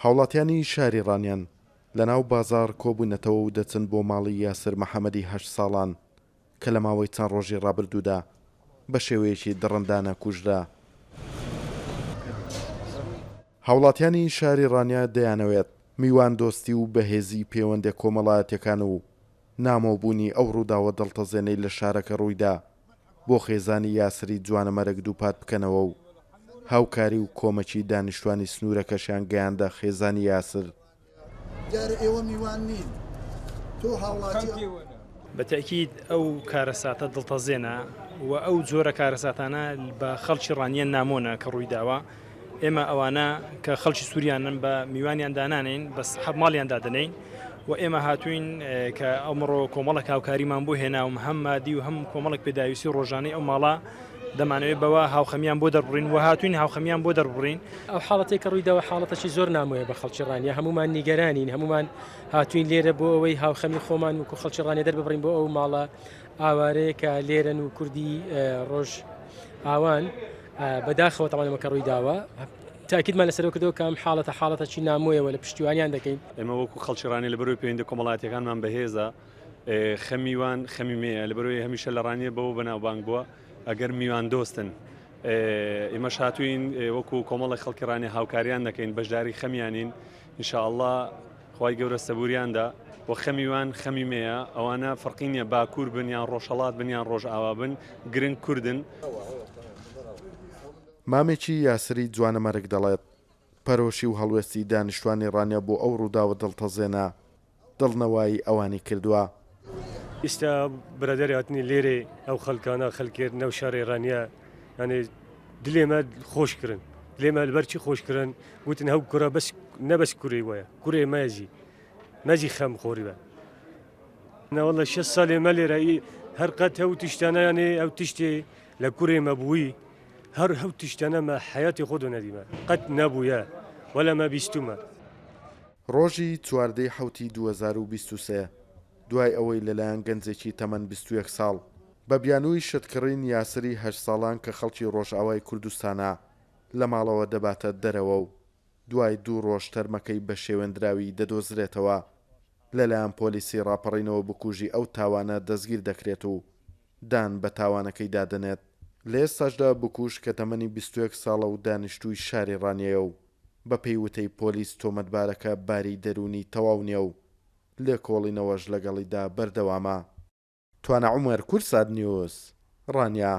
هاوڵاتیانی شاری ڕانیان لەناو بازار کۆبوونەتەوە و دەچن بۆ ماڵی یاسر محەممەدی 8 ساڵان کە لە ماوەی چەند ڕۆژی ڕابردوودا بە شێوەیەکی دڕندانە کوژرا. هاوڵاتیانی شاری ڕانیا دەیانەوێت میوان دۆستی و بەهێزی پەیوەندی کۆمەڵایەتەکان و نامۆبوونی ئەو ڕووداوە دڵتەزێنەی لە شارەکە ڕوویدا بۆ خێزانی یاسری جوانەمەرەک دووپات بکەنەوە و هاوکاری و کۆمەکی دانیشتوانی سنوورەکەشیان گەیاندا خێزانی یاسر. بەتەکید ئەو کارەساتە دڵتەزێنە و ئەو جۆرە کارەساتانە بە خەڵکی ڕانیان نامۆنە کە ڕوویداوە. ئێمە ئەوانە کە خەڵکی سووریانن بە میوانیان دانانین بەس حەب ماڵیان دادنین و ئێمە هاتوین کە ئەمڕۆ کۆمەڵک هاوکاریمان بۆ هێنا و هەم مادی و هەم کۆمەڵک پێداویستی ڕۆژانەی ئەو ماڵە دەمانەوێت بەوە هاوخەمیان بۆ دەربڕین و هاتوین هاوخەمیان بۆ دەربڕین. ئەو حاڵەتی کە ڕوویداوە حاڵەتەی زۆر نامۆیە بە خەڵکی ڕانیا، هەمومان نیگەرانین، هەمومان هاتوین لێرە بۆ ئەوەی هاوخەمی خۆمان و خەڵکی ڕانیا دەربڕین بۆ ئەو ماڵە ئاوارەیە کە لێرەن و کوردی ڕۆژ ئاوان بەداخەوە تەمانەوە کە ڕوویداوە. تاکیدمان لەسەرەوە کردەوە کە ئەم حاڵەتەی نامۆیەوە لە پشتیوانیان دەکەین. ئێمە وەکو خەڵکی ڕانی لە بەروی پەیوەندی کۆمەڵایەتیەکانمان بەهێزە خەمیوان خەمیمەیە لە بەروی هەمیشە لە ڕانیە بەوە بەناوبانگ بووە ئەگەر میوان دۆستن. ئێمە هاتوین وەکو کۆمەڵی خەڵکی ڕانی هاوکاریان دەکەین بەشداری خەمیانین ئینشاءڵڵا خوای گەورە سەبووریاندا بۆ خەمیوان خەمیمەیە ئەوانە فەرقی نییە باکوور بن یان ڕۆژهەڵات بن یان ڕۆژئاوا بن گرنگ کوردن. مامێکی یاسری جوانەمەرگ دەڵێت پەرۆشی و هەڵوێستی دانیشتوانی ڕانیا بۆ ئەو ڕووداوە دڵتەزێنە دڵنەوەی ئەوانی کردووە. ئێستا برادەری هاتنی لێرێ ئەو خەڵکانە خەڵکرد نەو شاری ڕانیا یانێ دلێمە خۆشکردن لێمە لەبەرچی خۆشکردن وتن هەو کوڕە بەس نەبەس کوڕی وایە کوڕێ مەزی خەم خۆری بە نەوەڵە 6 ساڵێ مە لێرە هەر قەت هەو تشتانە یانێ ئەو تشتێ لە کوڕێ مەبووی هەر هەو تشتانەمە حیاتی خۆ نەدیمە قەت نەبووە وەلەمە بیستمە. ڕۆژی 14 حوتی 2023 دوای ئەوەی لەلایەن گەنجێکی تەمەن 21 ساڵ بە بیانووی شتکڕین یاسری 8 ساڵان کە خەڵکی ڕۆژئاوای کوردستانە لە ماڵەوە دەباتە دەرەوە و دوای 2 ڕۆژ تەرمەکەی بە شێوەندراوی دەدۆزرێتەوە لەلایەن پۆلیسی ڕاپەڕینەوە بکوژی ئەو تاوانە دەستگیر دەکرێت و دان بە تاوانەکەی دادنێت. لە ئێستاشدا بکوژ کە تەمەنی 21 ساڵە و دانیشتووی شاری ڕانیە و بە پێیوتەی پۆلیس تۆمەتبارەکە باری دەرونی تەواو نییە و لێ کۆڵینەوەش لەگەڵیدا بەردەوامە. توانە عومەر کورساد نیوز ڕانیا.